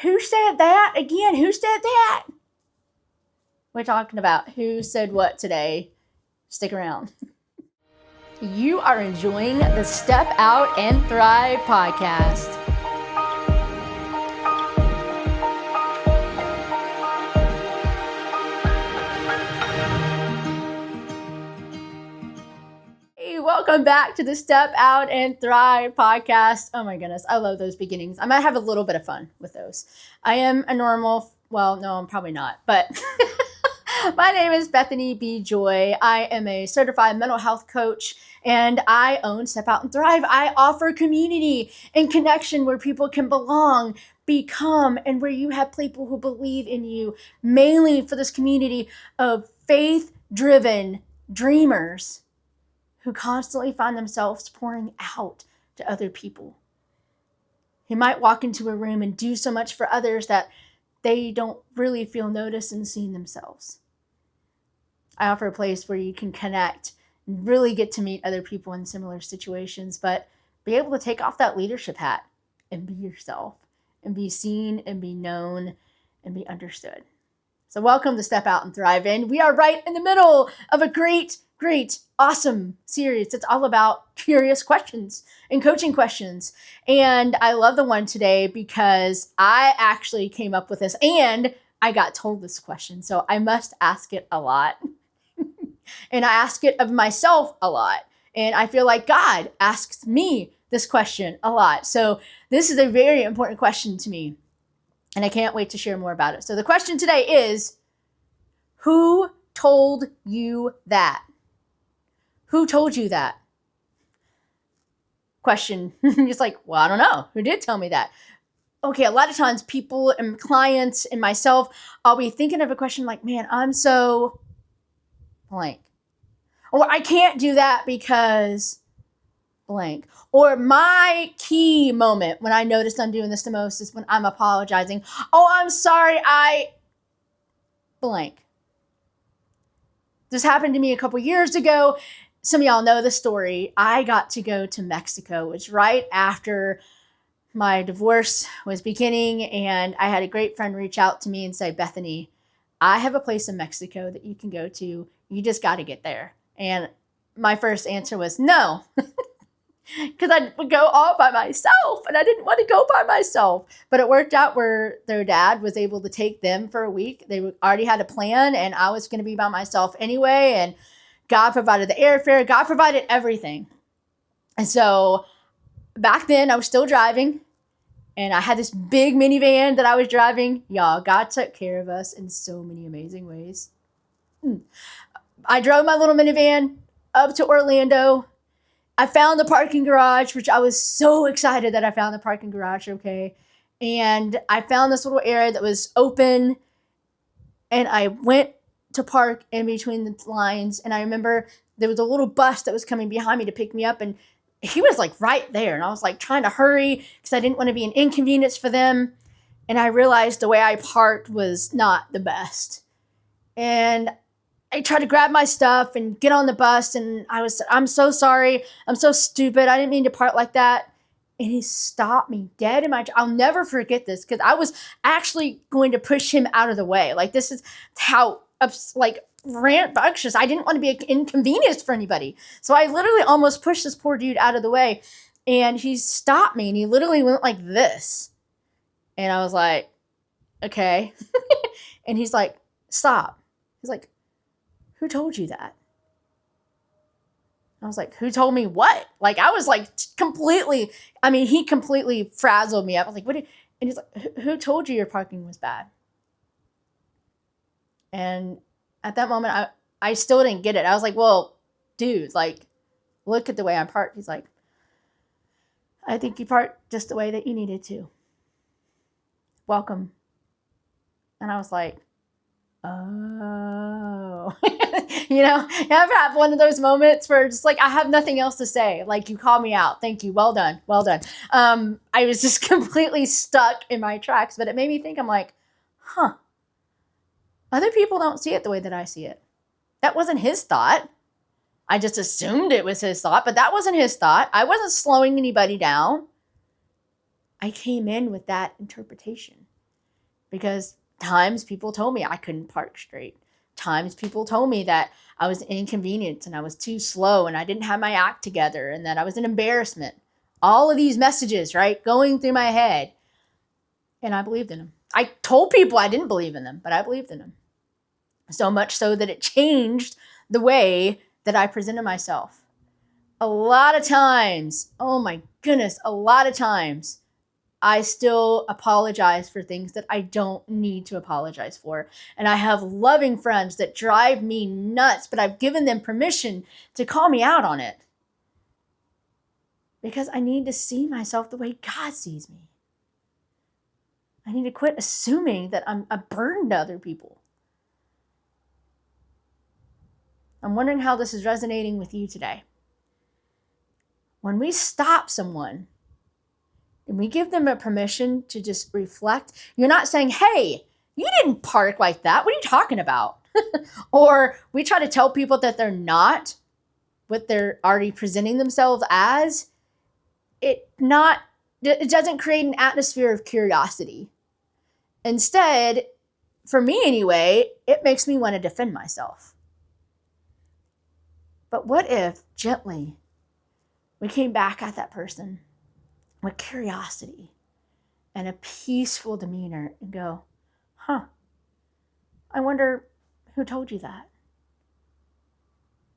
Who said that? Again, who said that? We're talking about who said what today. Stick around. You are enjoying the Step Out and Thrive podcast. Hey, welcome back to the Step Out and Thrive podcast. Oh my goodness, I love those beginnings. I might have a little bit of fun with those. I am a normal, well, no, I'm probably not, but my name is Bethany B. Joy. I am a certified mental health coach and I own Step Out and Thrive. I offer community and connection where people can belong, become, and where you have people who believe in you, mainly for this community of faith-driven dreamers who constantly find themselves pouring out to other people. Who might walk into a room and do so much for others that they don't really feel noticed and seen themselves. I offer a place where you can connect and really get to meet other people in similar situations, but be able to take off that leadership hat and be yourself and be seen and be known and be understood. So welcome to Step Out and Thrive. And we are right in the middle of a great, awesome series. It's all about curious questions and coaching questions. And I love the one today because I actually came up with this and I got told this question. So I must ask it a lot. And I ask it of myself a lot. And I feel like God asks me this question a lot. So this is a very important question to me. And I can't wait to share more about it. So the question today is, who told you that? Who told you that? Question. It's like, well, I don't know. Who did tell me that? Okay, a lot of times people and clients and myself, I'll be thinking of a question like, man, I'm so blank. Or I can't do that because blank. Or my key moment when I notice I'm doing this the most is when I'm apologizing. Oh, I'm sorry, I blank. This happened to me a couple years ago. Some of y'all know the story. I got to go to Mexico. It was right after my divorce was beginning, and I had a great friend reach out to me and say, Bethany, I have a place in Mexico that you can go to. You just got to get there. And my first answer was no, because I would go all by myself, and I didn't want to go by myself. But it worked out where their dad was able to take them for a week. They already had a plan, and I was going to be by myself anyway. And God provided the airfare. God provided everything. And so back then, I was still driving, and I had this big minivan that I was driving. Y'all, God took care of us in so many amazing ways. I drove my little minivan up to Orlando. I found the parking garage, which I was so excited that I found the parking garage, okay? And I found this little area that was open, and I went to park in between the lines, and I remember there was a little bus that was coming behind me to pick me up, and he was like right there, and I was like trying to hurry because I didn't want to be an inconvenience for them, and I realized the way I parked was not the best. And I tried to grab my stuff and get on the bus, and I'm so sorry. I'm so stupid. I didn't mean to park like that. And he stopped me dead in my, I'll never forget this because I was actually going to push him out of the way. Like, this is how, rambunctious. I didn't want to be an inconvenience for anybody. So I literally almost pushed this poor dude out of the way, and he stopped me, and he literally went like this. And I was like, okay. And he's like, stop. He's like, who told you that? I was like, who told me what? Like, I was like he completely frazzled me up. I was like, what? And he's like, who told you your parking was bad? And at that moment, I still didn't get it. I was like, well, dude, like, look at the way I parked. He's like, I think you parked just the way that you needed to. Welcome. And I was like, oh, you ever have one of those moments where just like, I have nothing else to say. Like, you called me out. Thank you. Well done. Well done. I was just completely stuck in my tracks, but it made me think, I'm like, other people don't see it the way that I see it. That wasn't his thought. I just assumed it was his thought, but that wasn't his thought. I wasn't slowing anybody down. I came in with that interpretation. because times people told me I couldn't park straight. Times people told me that I was an inconvenience and I was too slow and I didn't have my act together and that I was an embarrassment. All of these messages, right, going through my head. And I believed in them. I told people I didn't believe in them, but I believed in them. So much so that it changed the way that I presented myself. A lot of times, oh my goodness, a lot of times, I still apologize for things that I don't need to apologize for. And I have loving friends that drive me nuts, but I've given them permission to call me out on it. Because I need to see myself the way God sees me. I need to quit assuming that I'm a burden to other people. I'm wondering how this is resonating with you today. When we stop someone and we give them a permission to just reflect, you're not saying, hey, you didn't park like that. What are you talking about? Or we try to tell people that they're not what they're already presenting themselves as. It doesn't create an atmosphere of curiosity. Instead, for me anyway, it makes me want to defend myself. But what if gently we came back at that person with curiosity and a peaceful demeanor and go, I wonder who told you that?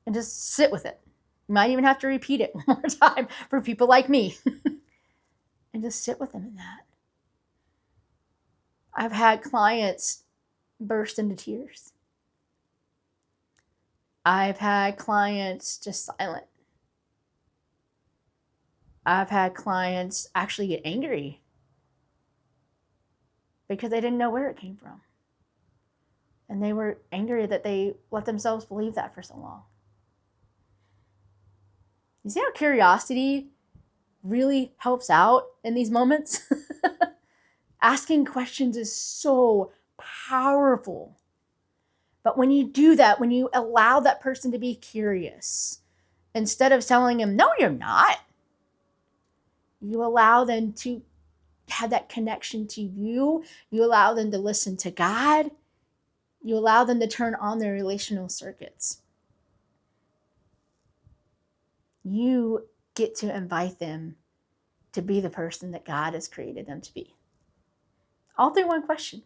And just sit with it. You might even have to repeat it one more time for people like me. And just sit with them in that. I've had clients burst into tears. I've had clients just silent. I've had clients actually get angry because they didn't know where it came from. And they were angry that they let themselves believe that for so long. You see how curiosity really helps out in these moments? Asking questions is so powerful. But when you do that, when you allow that person to be curious, instead of telling them, no, you're not, you allow them to have that connection to you. You allow them to listen to God. You allow them to turn on their relational circuits. You get to invite them to be the person that God has created them to be. All through one question.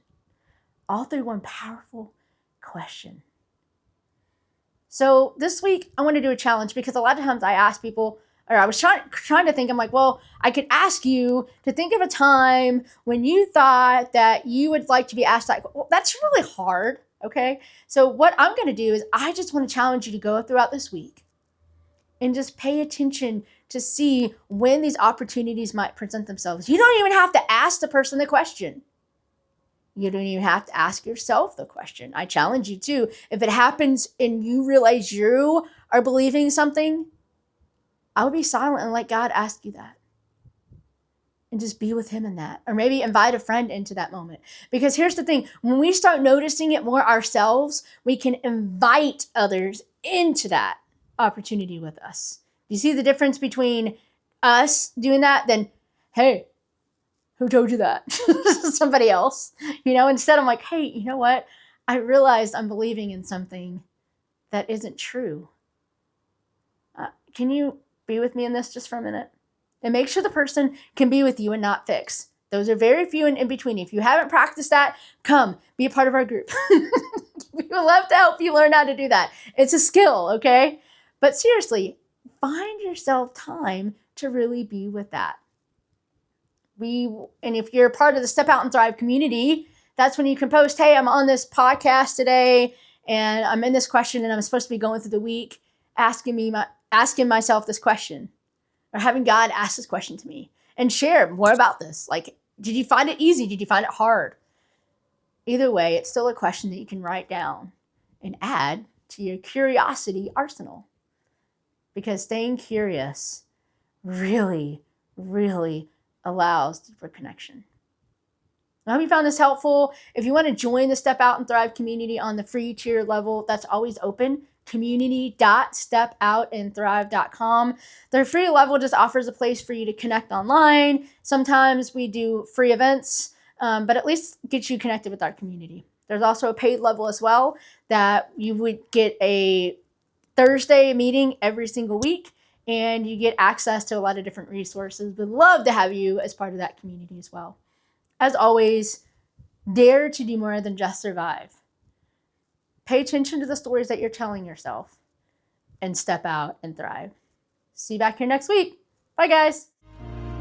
All through one powerful question. So this week, I want to do a challenge because a lot of times I ask people, or I was trying to think, I'm like, well, I could ask you to think of a time when you thought that you would like to be asked that. Well, that's really hard, okay? So what I'm going to do is I just want to challenge you to go throughout this week and just pay attention to see when these opportunities might present themselves. You don't even have to ask the person the question. You don't even have to ask yourself the question. I challenge you to. If it happens and you realize you are believing something, I would be silent and let God ask you that. And just be with him in that. Or maybe invite a friend into that moment. Because here's the thing. When we start noticing it more ourselves, we can invite others into that opportunity with us. Do you see the difference between us doing that than, hey, who told you that? Somebody else. Instead I'm like, hey, you know what? I realized I'm believing in something that isn't true. Can you be with me in this just for a minute? And make sure the person can be with you and not fix. Those are very few and in between. If you haven't practiced that, come be a part of our group. We would love to help you learn how to do that. It's a skill, okay? But seriously, find yourself time to really be with that. And if you're part of the Step Out and Thrive community, that's when you can post, hey, I'm on this podcast today and I'm in this question and I'm supposed to be going through the week asking myself this question, or having God ask this question to me, and share more about this. Like, did you find it easy? Did you find it hard? Either way, it's still a question that you can write down and add to your curiosity arsenal. Because staying curious really, really allows deeper connection. I hope you found this helpful. If you want to join the Step Out and Thrive community on the free tier level, that's always open. community.stepoutandthrive.com. Their free level just offers a place for you to connect online. Sometimes we do free events but at least get you connected with our community. There's also a paid level as well that you would get a Thursday meeting every single week, and you get access to a lot of different resources. We'd love to have you as part of that community as well. As always, dare to do more than just survive. Pay attention to the stories that you're telling yourself and step out and thrive. See you back here next week. Bye, guys.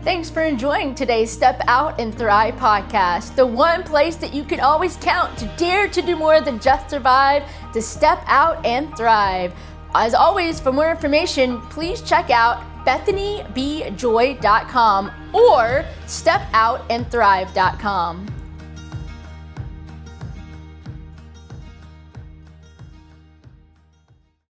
Thanks for enjoying today's Step Out and Thrive podcast, the one place that you can always count to dare to do more than just survive, to step out and thrive. As always, for more information, please check out BethanyBjoy.com or StepOutandThrive.com.